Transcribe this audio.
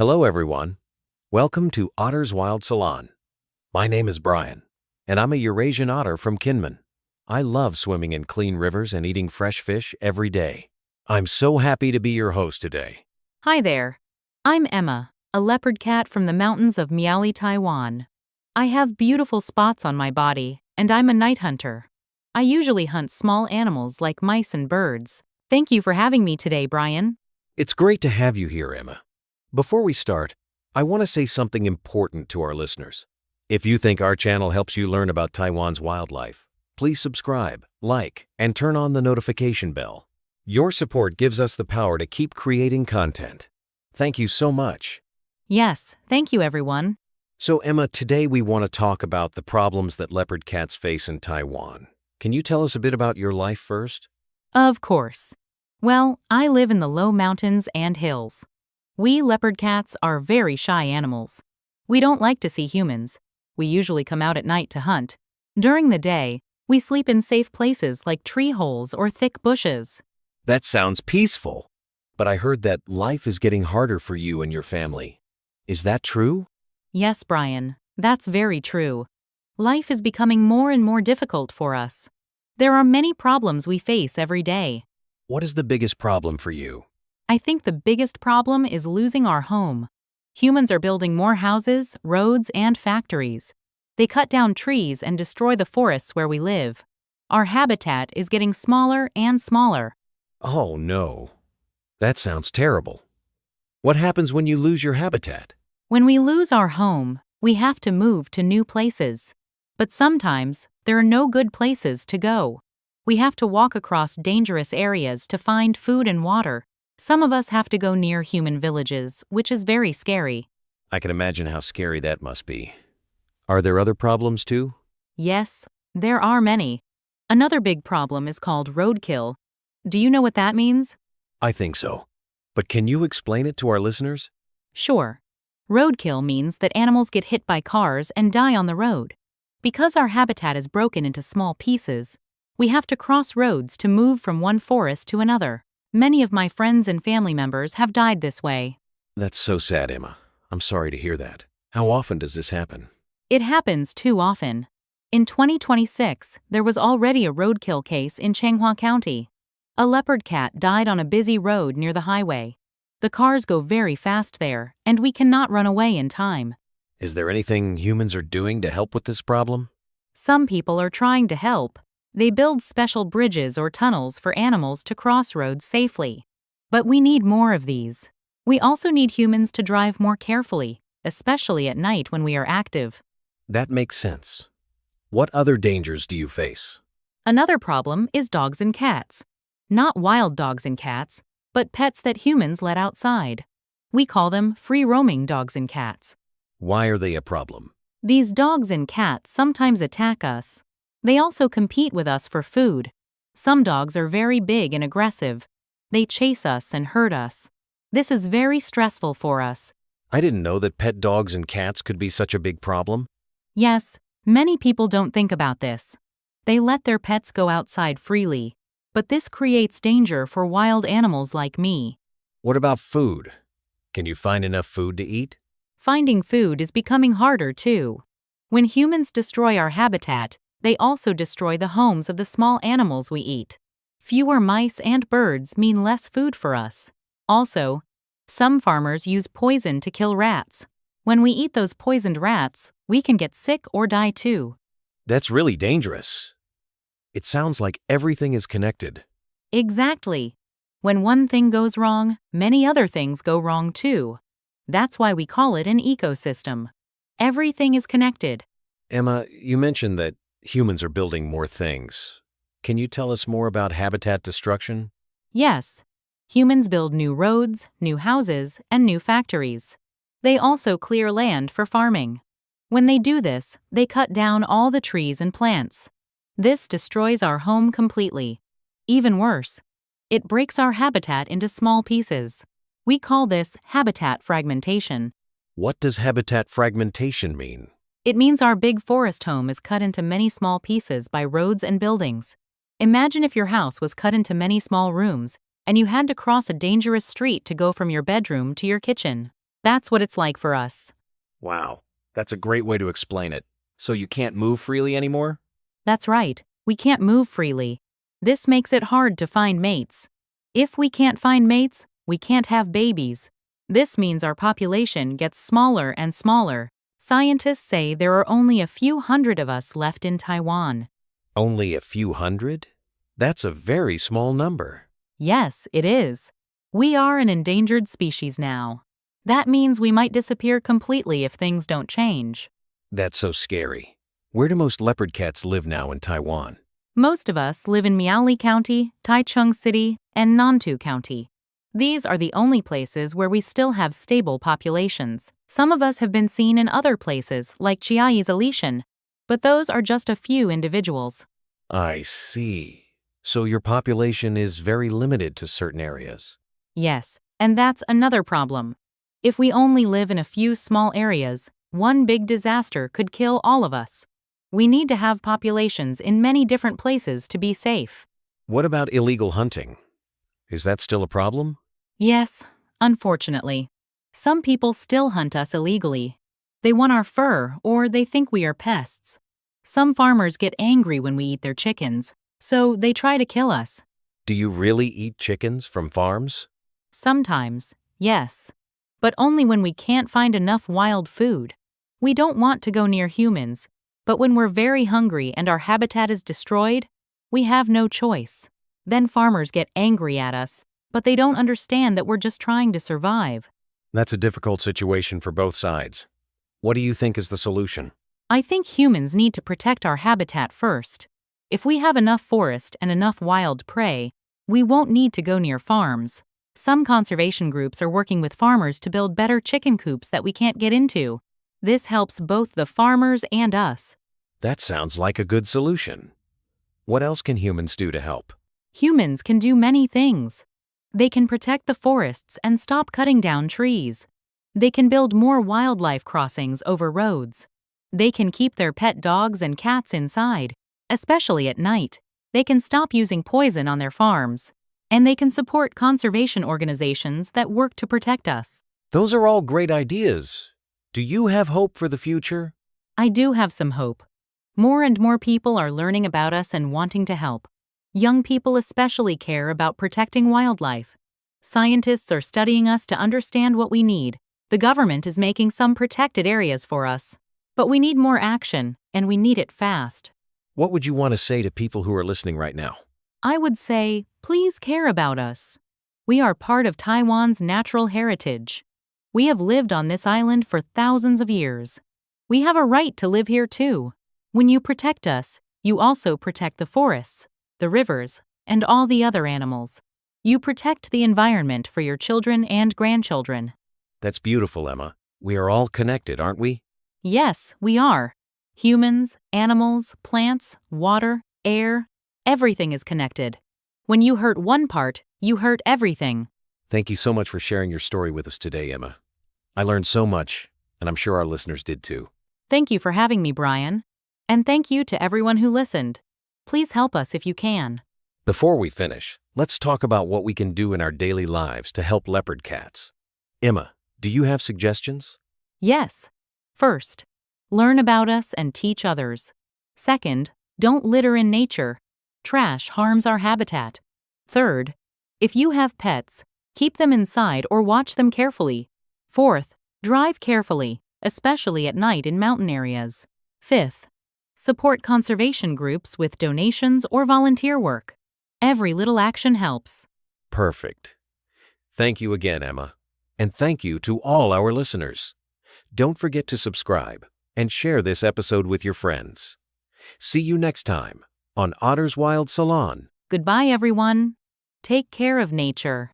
Hello everyone. Welcome to Otter's Wild Salon. My name is Brian, and I'm a Eurasian otter from Kinmen. I love swimming in clean rivers and eating fresh fish every day. I'm so happy to be your host today. Hi there. I'm Emma, a leopard cat from the mountains of Miaoli, Taiwan. I have beautiful spots on my body, and I'm a night hunter. I usually hunt small animals like mice and birds. Thank you for having me today, Brian. It's great to have you here, Emma. Before we start, I want to say something important to our listeners. If you think our channel helps you learn about Taiwan's wildlife, please subscribe, like, and turn on the notification bell. Your support gives us the power to keep creating content. Thank you so much. Yes, thank you, everyone. So, Emma, today we want to talk about the problems that leopard cats face in Taiwan. Can you tell us a bit about your life first? Of course. Well, I live in the low mountains and hills. We leopard cats are very shy animals. We don't like to see humans. We usually come out at night to hunt. During the day, we sleep in safe places like tree holes or thick bushes. That sounds peaceful. But I heard that life is getting harder for you and your family. Is that true? Yes, Brian, that's very true. Life is becoming more and more difficult for us. There are many problems we face every day. What is the biggest problem for you? I think the biggest problem is losing our home. Humans are building more houses, roads, and factories. They cut down trees and destroy the forests where we live. Our habitat is getting smaller and smaller. Oh, no. That sounds terrible. What happens when you lose your habitat? When we lose our home, we have to move to new places. But sometimes, there are no good places to go. We have to walk across dangerous areas to find food and water. Some of us have to go near human villages, which is very scary. I can imagine how scary that must be. Are there other problems too? Yes, there are many. Another big problem is called roadkill. Do you know what that means? I think so. But can you explain it to our listeners? Sure. Roadkill means that animals get hit by cars and die on the road. Because our habitat is broken into small pieces, we have to cross roads to move from one forest to another. Many of my friends and family members have died this way. That's so sad, Emma. I'm sorry to hear that. How often does this happen? It happens too often. In 2026, there was already a roadkill case in Changhua County. A leopard cat died on a busy road near the highway. The cars go very fast there, and we cannot run away in time. Is there anything humans are doing to help with this problem? Some people are trying to help. They build special bridges or tunnels for animals to cross roads safely. But we need more of these. We also need humans to drive more carefully, especially at night when we are active. That makes sense. What other dangers do you face? Another problem is dogs and cats. Not wild dogs and cats, but pets that humans let outside. We call them free-roaming dogs and cats. Why are they a problem? These dogs and cats sometimes attack us. They also compete with us for food. Some dogs are very big and aggressive. They chase us and hurt us. This is very stressful for us. I didn't know that pet dogs and cats could be such a big problem. Yes, many people don't think about this. They let their pets go outside freely. But this creates danger for wild animals like me. What about food? Can you find enough food to eat? Finding food is becoming harder too. When humans destroy our habitat, they also destroy the homes of the small animals we eat. Fewer mice and birds mean less food for us. Also, some farmers use poison to kill rats. When we eat those poisoned rats, we can get sick or die too. That's really dangerous. It sounds like everything is connected. Exactly. When one thing goes wrong, many other things go wrong too. That's why we call it an ecosystem. Everything is connected. Emma, you mentioned that humans are building more things. Can you tell us more about habitat destruction? Yes. Humans build new roads, new houses, and new factories. They also clear land for farming. When they do this, they cut down all the trees and plants. This destroys our home completely. Even worse, it breaks our habitat into small pieces. We call this habitat fragmentation. What does habitat fragmentation mean? It means our big forest home is cut into many small pieces by roads and buildings. Imagine if your house was cut into many small rooms, and you had to cross a dangerous street to go from your bedroom to your kitchen. That's what it's like for us. Wow, that's a great way to explain it. So you can't move freely anymore? That's right, we can't move freely. This makes it hard to find mates. If we can't find mates, we can't have babies. This means our population gets smaller and smaller. Scientists say there are only a few hundred of us left in Taiwan. Only a few hundred? That's a very small number. Yes, it is. We are an endangered species now. That means we might disappear completely if things don't change. That's so scary. Where do most leopard cats live now in Taiwan? Most of us live in Miaoli County, Taichung City, and Nantou County. These are the only places where we still have stable populations. Some of us have been seen in other places, like Chiayi's Alishan, but those are just a few individuals. I see. So your population is very limited to certain areas. Yes, and that's another problem. If we only live in a few small areas, one big disaster could kill all of us. We need to have populations in many different places to be safe. What about illegal hunting? Is that still a problem? Yes, unfortunately. Some people still hunt us illegally. They want our fur or they think we are pests. Some farmers get angry when we eat their chickens, so they try to kill us. Do you really eat chickens from farms? Sometimes, yes. But only when we can't find enough wild food. We don't want to go near humans, but when we're very hungry and our habitat is destroyed, we have no choice. Then farmers get angry at us, but they don't understand that we're just trying to survive. That's a difficult situation for both sides. What do you think is the solution? I think humans need to protect our habitat first. If we have enough forest and enough wild prey, we won't need to go near farms. Some conservation groups are working with farmers to build better chicken coops that we can't get into. This helps both the farmers and us. That sounds like a good solution. What else can humans do to help? Humans can do many things. They can protect the forests and stop cutting down trees. They can build more wildlife crossings over roads. They can keep their pet dogs and cats inside, especially at night. They can stop using poison on their farms. And they can support conservation organizations that work to protect us. Those are all great ideas. Do you have hope for the future? I do have some hope. More and more people are learning about us and wanting to help. Young people especially care about protecting wildlife. Scientists are studying us to understand what we need. The government is making some protected areas for us. But we need more action, and we need it fast. What would you want to say to people who are listening right now? I would say, please care about us. We are part of Taiwan's natural heritage. We have lived on this island for thousands of years. We have a right to live here too. When you protect us, you also protect the forests, the rivers, and all the other animals. You protect the environment for your children and grandchildren. That's beautiful, Emma. We are all connected, aren't we? Yes, we are. Humans, animals, plants, water, air, everything is connected. When you hurt one part, you hurt everything. Thank you so much for sharing your story with us today, Emma. I learned so much, and I'm sure our listeners did too. Thank you for having me, Brian. And thank you to everyone who listened. Please help us if you can. Before we finish, let's talk about what we can do in our daily lives to help leopard cats. Emma, do you have suggestions? Yes. First, learn about us and teach others. Second, don't litter in nature. Trash harms our habitat. Third, if you have pets, keep them inside or watch them carefully. Fourth, drive carefully, especially at night in mountain areas. Fifth, support conservation groups with donations or volunteer work. Every little action helps. Perfect. Thank you again, Emma. And thank you to all our listeners. Don't forget to subscribe and share this episode with your friends. See you next time on Otter's Wild Salon. Goodbye, everyone. Take care of nature.